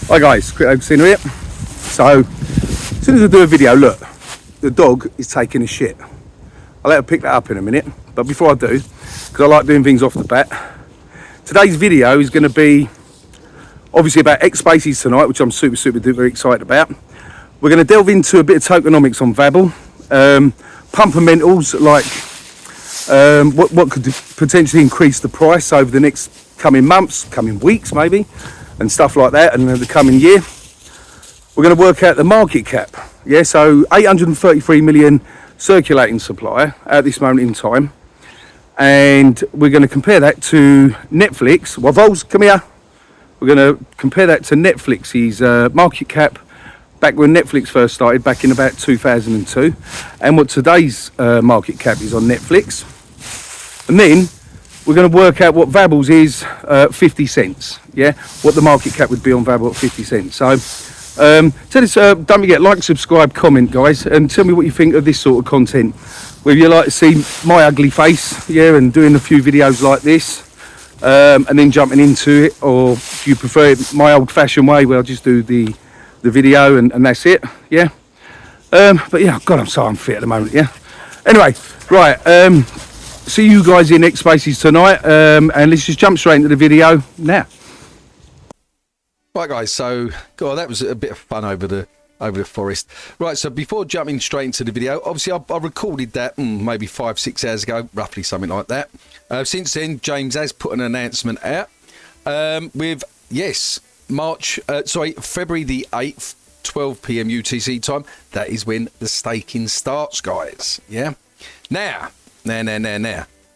Hi guys, quick Oak here. So, as soon as I do a video, look, the dog is taking a shit. I'll let her pick that up in a minute, but before I do, because I like doing things off the bat, today's video is going to be obviously about Xspaces tonight, which I'm super duper excited about. We're going to delve into a bit of tokenomics on Vabble, fundamentals like what could potentially increase the price over the next coming months, coming weeks maybe, and stuff like that, and the coming year. We're going to work out the market cap. Yeah, so 833 million circulating supply at this moment in time, and we're going to compare that to Netflix. Wavvols, come here. We're going to compare that to Netflix's market cap back when Netflix first started, back in about 2002, and what today's market cap is on Netflix. And then we're going to work out what Vabble's is 50 cents. Yeah, what the market cap would be on Vabble at 50 cents. So tell us, don't forget, like, subscribe, comment, guys, and tell me what you think of this sort of content. Whether you like to see my ugly face, yeah, and doing a few videos like this, and then jumping into it, or if you prefer it my old-fashioned way where I just do the video and that's it, yeah. But yeah, God, I'm so unfit at the moment, yeah. Anyway, right, see you guys in Xspaces tonight, and let's just jump straight into the video now. Right, guys, so God, that was a bit of fun over the forest. Right, so before jumping straight into the video, obviously I recorded that maybe 5-6 hours ago, roughly something like that. Since then, James has put an announcement out with, yes, February the 8th, 12 PM UTC time. That is when the staking starts, guys. Yeah. Now,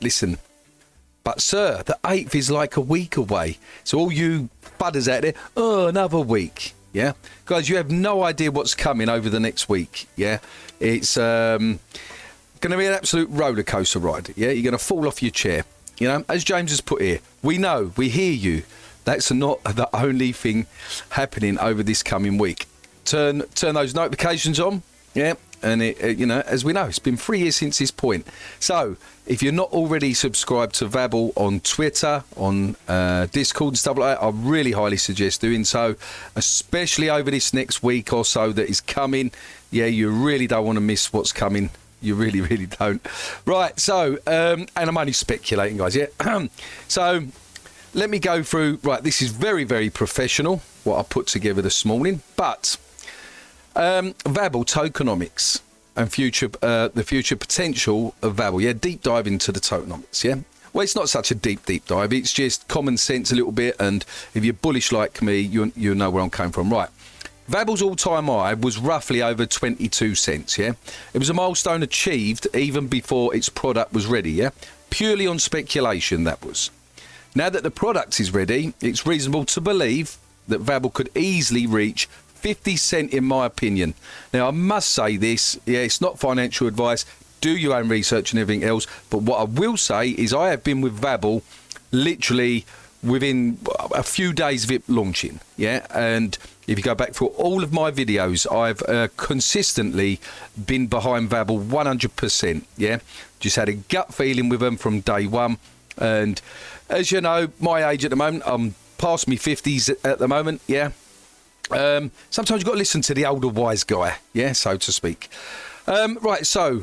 listen. But sir, the 8th is like a week away. So all you budders out there, oh, another week. Yeah. Guys, you have no idea what's coming over the next week. Yeah. It's going to be an absolute roller coaster ride. Yeah. You're going to fall off your chair. You know, as James has put here, we know, we hear you. That's not the only thing happening over this coming week. Turn those notifications on. Yeah. And you know, as we know, it's been 3 years since this point. So if you're not already subscribed to Vabble on Twitter, on Discord and stuff like that, I really highly suggest doing so, especially over this next week or so that is coming. Yeah, you really don't want to miss what's coming. You really don't. Right, so and I'm only speculating, guys. Yeah. So let me go through. Right, this is very professional what I put together this morning, but Vabble tokenomics and the future potential of Vabble. Yeah, deep dive into the tokenomics. Yeah, well, it's not such a deep dive. It's just common sense a little bit, and if you're bullish like me, you know where I'm coming from. Right, Vabble's all-time high was roughly over 22 cents. Yeah, it was a milestone achieved even before its product was ready. Yeah, purely on speculation that was. Now that the product is ready, it's reasonable to believe that Vabble could easily reach 50 cent in my opinion. Now I must say this, yeah, it's not financial advice, do your own research and everything else, but what I will say is I have been with Vabble literally within a few days of it launching, yeah, and if you go back through all of my videos, I've consistently been behind Vabble 100%, yeah, just had a gut feeling with them from day one, and as you know, my age at the moment, I'm past me 50s at the moment, yeah. Sometimes you've got to listen to the older wise guy, yeah, so to speak. Right, so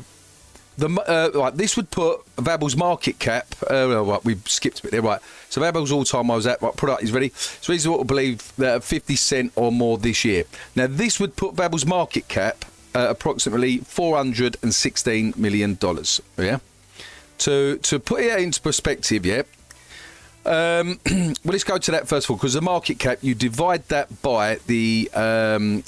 this would put Vabble's market cap. Right, we skipped a bit there. Right, so Vabble's all-time I was at. Right, product is ready. It's reasonable to believe that 50 cent or more this year. Now, this would put Vabble's market cap at approximately $416 million. Yeah, to put it into perspective, yeah. Well, let's go to that first of all, because the market cap, you divide that by the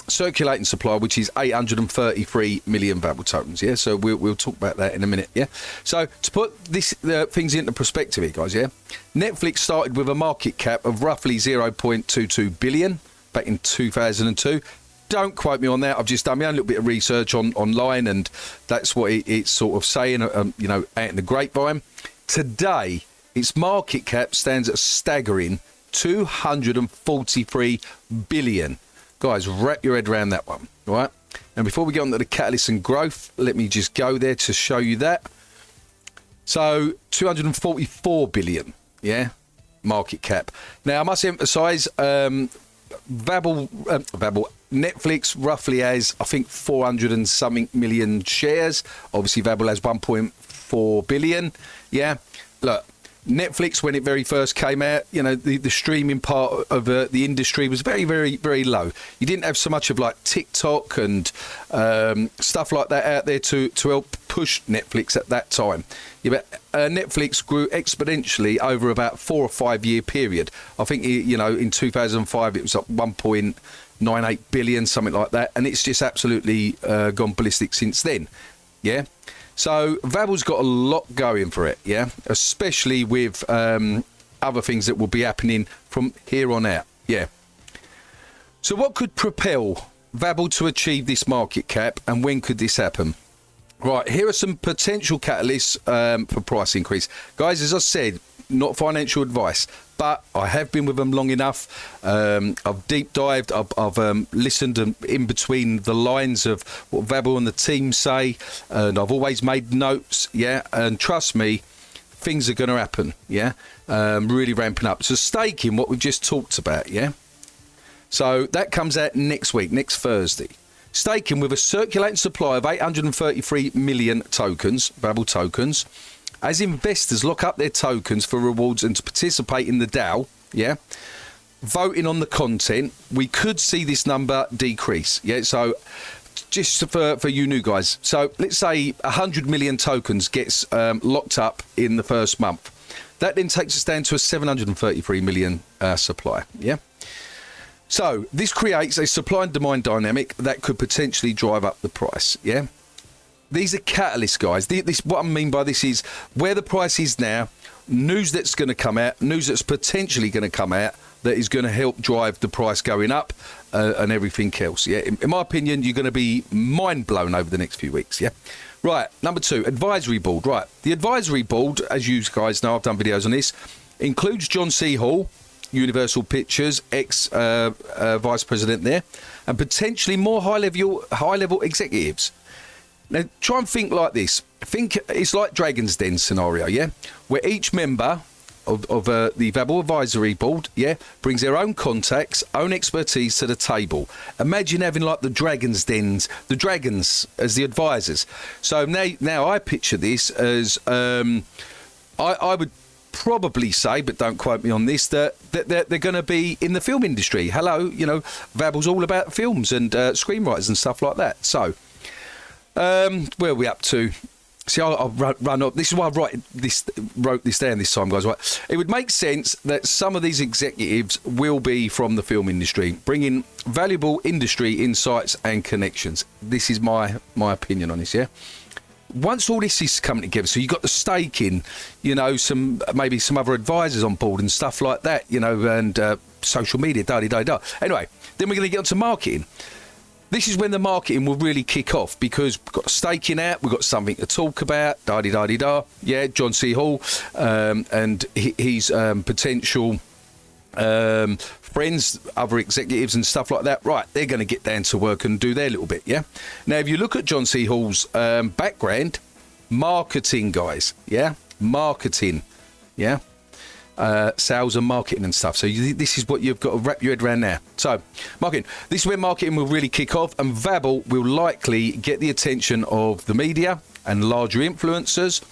circulating supply, which is 833 million Vabble tokens. Yeah, so we'll talk about that in a minute. Yeah, so to put this things into perspective here, guys. Yeah, Netflix started with a market cap of roughly 0.22 billion back in 2002. Don't quote me on that. I've just done my own little bit of research online, and that's what it's sort of saying. You know, out in the grapevine. Today, its market cap stands at a staggering 243 billion. Guys, wrap your head around that one, right? And before we get on to the catalyst and growth, let me just go there to show you that. So 244 billion, yeah, market cap. Now, I must emphasise, Netflix roughly has, I think, 400 and something million shares. Obviously, Vabble has 1.4 billion. Yeah, look. Netflix, when it very first came out, you know, the streaming part of the industry was very, very, very low. You didn't have so much of like TikTok and stuff like that out there to help push Netflix at that time. Yeah, but Netflix grew exponentially over about 4 or 5 year period. I think, you know, in 2005 it was like 1.98 billion, something like that, and it's just absolutely gone ballistic since then. Yeah. So Vabble's got a lot going for it, yeah, especially with other things that will be happening from here on out, yeah. So what could propel Vabble to achieve this market cap, and when could this happen? Right, here are some potential catalysts for price increase. Guys, as I said, not financial advice, but I have been with them long enough. I've deep dived, I've listened in between the lines of what Vabble and the team say, and I've always made notes, yeah, and trust me, things are going to happen, yeah, really ramping up. So staking, what we've just talked about, yeah, so that comes out next week, next Thursday. Staking with a circulating supply of 833 million tokens, Vabble tokens, as investors lock up their tokens for rewards and to participate in the DAO, yeah, voting on the content, we could see this number decrease, yeah. So just for you new guys, so let's say 100 million tokens gets locked up in the first month. That then takes us down to a 733 million supply, yeah. So this creates a supply and demand dynamic that could potentially drive up the price, yeah. These are catalysts, guys. This, what I mean by this is where the price is now, news that's going to come out, news that's potentially going to come out that is going to help drive the price going up and everything else. Yeah, in my opinion, you're going to be mind blown over the next few weeks. Yeah. Right. Number 2, advisory board. Right. The advisory board, as you guys know, I've done videos on this, includes John C. Hall, Universal Pictures, ex-vice president there, and potentially more high-level executives. Now, try and think like this. Think it's like Dragon's Den scenario, yeah? Where each member of the Vabble Advisory Board, yeah, brings their own contacts, own expertise to the table. Imagine having like the Dragon's Dens, the dragons as the advisors. So now I picture this as, I would probably say, but don't quote me on this, that they're going to be in the film industry. Hello, you know, Vabble's all about films and screenwriters and stuff like that. So, where are we up to? See, I'll run up. This is why I wrote this down this time, guys. Right, it would make sense that some of these executives will be from the film industry, bringing valuable industry insights and connections. This is my opinion on this. Yeah. Once all this is coming together, so you've got the staking, you know, maybe some other advisors on board and stuff like that, you know, and social media, da-di-da-da. Anyway, then we're going to get onto marketing. This is when the marketing will really kick off because we've got staking out, we've got something to talk about, da-di-da-di-da. Yeah, John C. Hall and his potential friends, other executives and stuff like that. Right, they're going to get down to work and do their little bit, yeah? Now, if you look at John C. Hall's background, marketing, guys, yeah? Marketing, yeah? Sales and marketing and stuff. So this is what you've got to wrap your head around now. So marketing, this is where marketing will really kick off, and Vabble will likely get the attention of the media and larger influencers.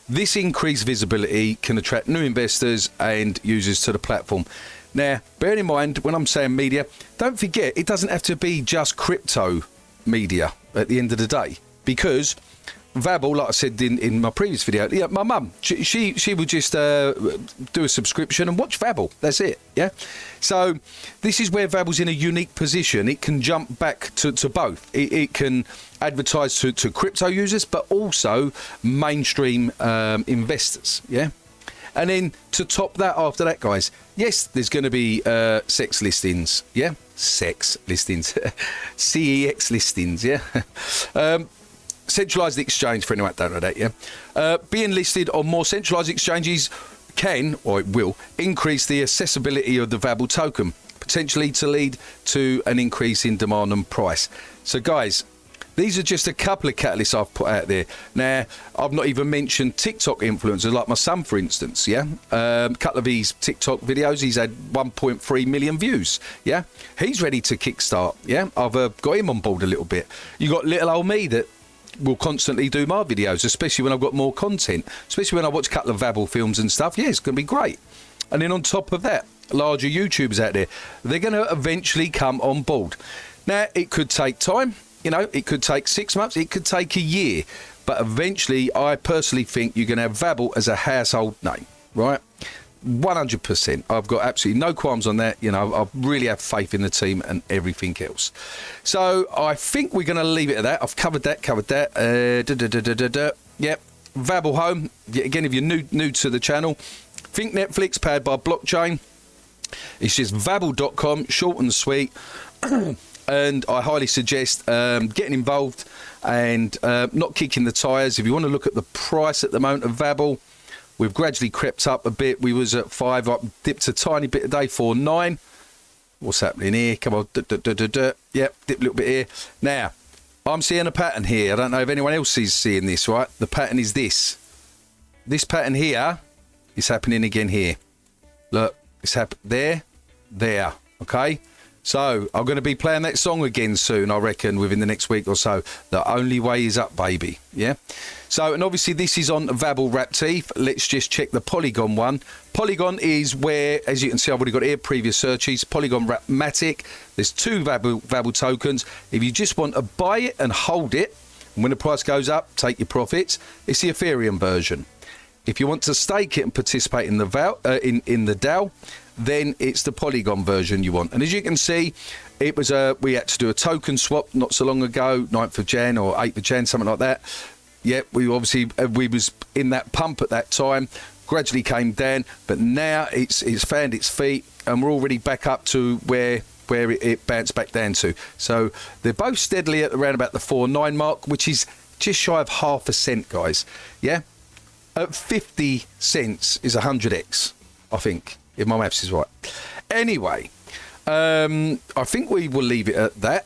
This increased visibility can attract new investors and users to the platform. Now, bearing in mind, when I'm saying media, don't forget, it doesn't have to be just crypto media at the end of the day, because Vabble, like I said in my previous video, yeah, my mum, she would just do a subscription and watch Vabble. That's it, yeah? So this is where Vabble's in a unique position. It can jump back to both. It can advertise to crypto users, but also mainstream investors, yeah? And then to top that, after that, guys, yes, there's going to be sex listings, yeah? Sex listings. CEX listings, yeah? Centralised exchange, for anyone that don't know that, yeah? Being listed on more centralised exchanges can, or it will, increase the accessibility of the Vabble token, potentially to lead to an increase in demand and price. So, guys, These are just a couple of catalysts I've put out there. Now, I've not even mentioned TikTok influencers, like my son, for instance, yeah? A couple of his TikTok videos, he's had 1.3 million views, yeah? He's ready to kickstart, yeah? I've got him on board a little bit. You got little old me that will constantly do my videos, especially when I've got more content, especially when I watch a couple of Vabble films and stuff. Yeah, it's going to be great. And then on top of that, larger YouTubers out there, they're going to eventually come on board. Now, it could take time. You know, it could take 6 months, it could take a year, but eventually I personally think you're going to have Vabble as a household name, right? 100%. I've got absolutely no qualms on that. You know, I really have faith in the team and everything else. So I think we're going to leave it at that. I've covered that. Yep. Vabble home. Again, if you're new to the channel, think Netflix powered by blockchain. It's just vabble.com, short and sweet. And I highly suggest getting involved and not kicking the tyres. If you want to look at the price at the moment of Vabble, we've gradually crept up a bit. We was at 5, up, dipped a tiny bit a day, 4.9. What's happening here? Come on. Yep, dip a little bit here. Now, I'm seeing a pattern here. I don't know if anyone else is seeing this, right? The pattern is this. This pattern here is happening again here. Look, it's happening there, okay? So, I'm going to be playing that song again soon, I reckon, within the next week or so. The only way is up, baby. Yeah? So, and obviously this is on Vabble Wrap Teeth. Let's just check the Polygon one. Polygon is where, as you can see, I've already got here, previous searches, Polygon Wrap-Matic. There's 2 Vabble tokens. If you just want to buy it and hold it, and when the price goes up, take your profits, it's the Ethereum version. If you want to stake it and participate in the DAO, then it's the Polygon version you want. And as you can see, it was we had to do a token swap not so long ago, 9th of Jan or 8th of Jan, something like that. Yeah, we obviously we was in that pump at that time, gradually came down, but now it's found its feet and we're already back up to where it bounced back down to. So they're both steadily at around about the 4.9 mark, which is just shy of half a cent, guys. Yeah, at 50 cents is 100x, I think, if my maths is right. Anyway, I think we will leave it at that.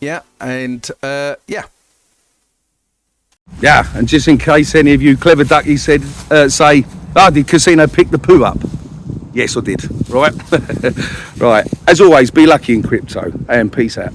Yeah, and yeah. Yeah, and just in case any of you clever duckies say, did Casino pick the poo up? Yes, I did. Right? Right. As always, be lucky in crypto, and peace out.